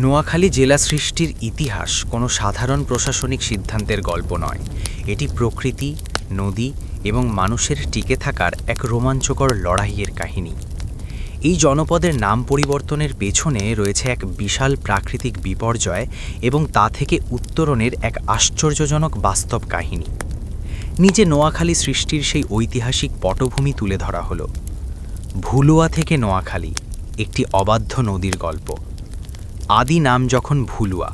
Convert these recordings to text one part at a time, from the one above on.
নোয়াখালী জেলা সৃষ্টির ইতিহাস কোনো সাধারণ প্রশাসনিক সিদ্ধান্তের গল্প নয়। এটি প্রকৃতি, নদী এবং মানুষের টিকে থাকার এক রোমাঞ্চকর লড়াইয়ের কাহিনী। এই জনপদের নাম পরিবর্তনের পেছনে রয়েছে এক বিশাল প্রাকৃতিক বিপর্যয় এবং তা থেকে উত্তরণের এক আশ্চর্যজনক বাস্তব কাহিনী। নিচে নোয়াখালী সৃষ্টির সেই ঐতিহাসিক পটভূমি তুলে ধরা হলো। ভুলুয়া থেকে নোয়াখালী, একটি অবাধ্য নদীর গল্প। আদি নাম যখন ভুলুয়া।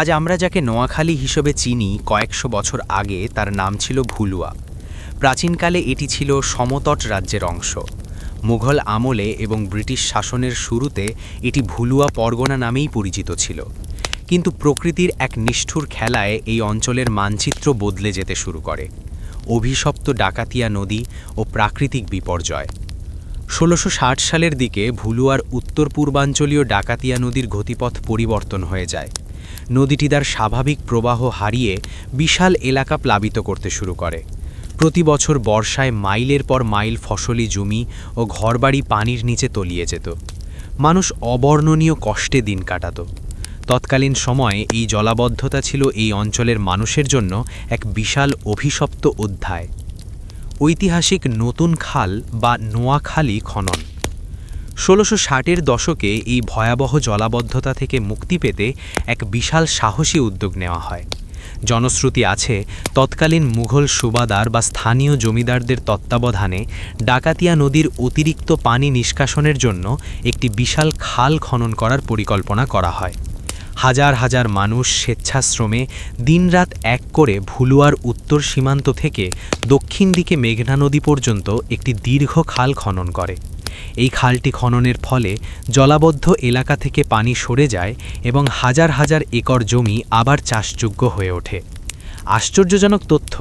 আজ আমরা যাকে নোয়াখালী হিসেবে চিনি, কয়েকশো বছর আগে তার নাম ছিল ভুলুয়া। প্রাচীনকালে এটি ছিল সমতট রাজ্যের অংশ। মুঘল আমলে এবং ব্রিটিশ শাসনের শুরুতে এটি ভুলুয়া পরগনা নামেই পরিচিত ছিল। কিন্তু প্রকৃতির এক নিষ্ঠুর খেলায় এই অঞ্চলের মানচিত্র বদলে যেতে শুরু করে। অভিশপ্ত ডাকাতিয়া নদী ও প্রাকৃতিক বিপর্যয়। ১৬৬০ সালের দিকে ভুলুয়ার উত্তর পূর্বাঞ্চলীয় ডাকাতিয়া নদীর গতিপথ পরিবর্তন হয়ে যায়। নদীটি তার স্বাভাবিক প্রবাহ হারিয়ে বিশাল এলাকা প্লাবিত করতে শুরু করে। প্রতি বছর বর্ষায় মাইলের পর মাইল ফসলি জমি ও ঘরবাড়ি পানির নিচে তলিয়ে যেত। মানুষ অবর্ণনীয় কষ্টে দিন কাটাত। তৎকালীন সময়ে এই জলাবদ্ধতা ছিল এই অঞ্চলের মানুষের জন্য এক বিশাল অভিশপ্ত অধ্যায়। ঐতিহাসিক নতুন খাল বা নোয়াখালী খনন। ১৬৬০-এর দশকে এই ভয়াবহ জলাবদ্ধতা থেকে মুক্তি পেতে এক বিশাল সাহসী উদ্যোগ নেওয়া হয়। জনশ্রুতি আছে, তৎকালীন মুঘল সুবাদার বা স্থানীয় জমিদারদের তত্ত্বাবধানে ডাকাতিয়া নদীর অতিরিক্ত পানি নিষ্কাশনের জন্য একটি বিশাল খাল খনন করার পরিকল্পনা করা হয়। হাজার হাজার মানুষ স্বেচ্ছাশ্রমে দিনরাত এক করে ভুলুয়ার উত্তর সীমান্ত থেকে দক্ষিণ দিকে মেঘনা নদী পর্যন্ত একটি দীর্ঘ খাল খনন করে। এই খালটি খননের ফলে জলাবদ্ধ এলাকা থেকে পানি সরে যায় এবং হাজার হাজার একর জমি আবার চাষযোগ্য হয়ে ওঠে। আশ্চর্যজনক তথ্য,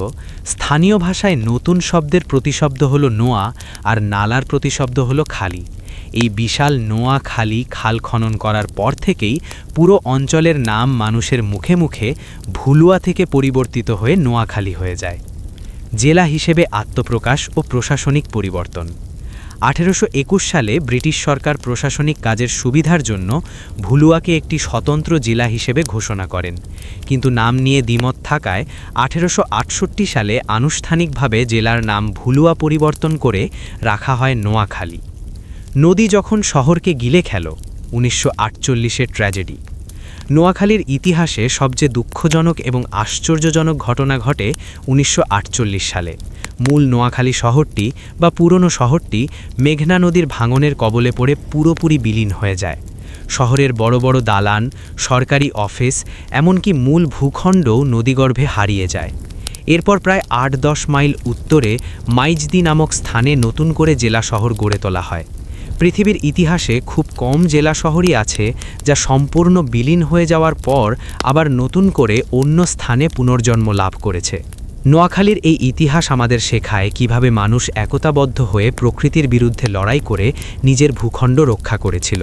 স্থানীয় ভাষায় নতুন শব্দের প্রতিশব্দ হল নোয়া আর নালার প্রতিশব্দ হল খালি। এই বিশাল নোয়াখালী খাল খনন করার পর থেকেই পুরো অঞ্চলের নাম মানুষের মুখে মুখে ভুলুয়া থেকে পরিবর্তিত হয়ে নোয়াখালী হয়ে যায়। জেলা হিসেবে আত্মপ্রকাশ ও প্রশাসনিক পরিবর্তন। ১৮২১ সালে ব্রিটিশ সরকার প্রশাসনিক কাজের সুবিধার জন্য ভুলুয়াকে একটি স্বতন্ত্র জেলা হিসেবে ঘোষণা করেন। কিন্তু নাম নিয়ে দ্বিমত থাকায় ১৮৬৮ সালে আনুষ্ঠানিকভাবে জেলার নাম ভুলুয়া পরিবর্তন করে রাখা হয় নোয়াখালী। নদী যখন শহরকে গিলে খেল, ১৯৪৮-এর ট্র্যাজেডি। নোয়াখালীর ইতিহাসে সবচেয়ে দুঃখজনক এবং আশ্চর্যজনক ঘটনা ঘটে ১৯৪৮ সালে। মূল নোয়াখালী শহরটি বা পুরনো শহরটি মেঘনা নদীর ভাঙনের কবলে পড়ে পুরোপুরি বিলীন হয়ে যায়। শহরের বড় বড় দালান, সরকারি অফিস, এমনকি মূল ভূখণ্ডও নদীগর্ভে হারিয়ে যায়। এরপর প্রায় ৮-১০ মাইল উত্তরে মাইজদি নামক স্থানে নতুন করে জেলা শহর গড়ে তোলা হয়। পৃথিবীর ইতিহাসে খুব কম জেলা শহরই আছে যা সম্পূর্ণ বিলীন হয়ে যাওয়ার পর আবার নতুন করে অন্য স্থানে পুনর্জন্ম লাভ করেছে। নোয়াখালীর এই ইতিহাস আমাদের শেখায় কিভাবে মানুষ একতাবদ্ধ হয়ে প্রকৃতির বিরুদ্ধে লড়াই করে নিজের ভূখণ্ড রক্ষা করেছিল।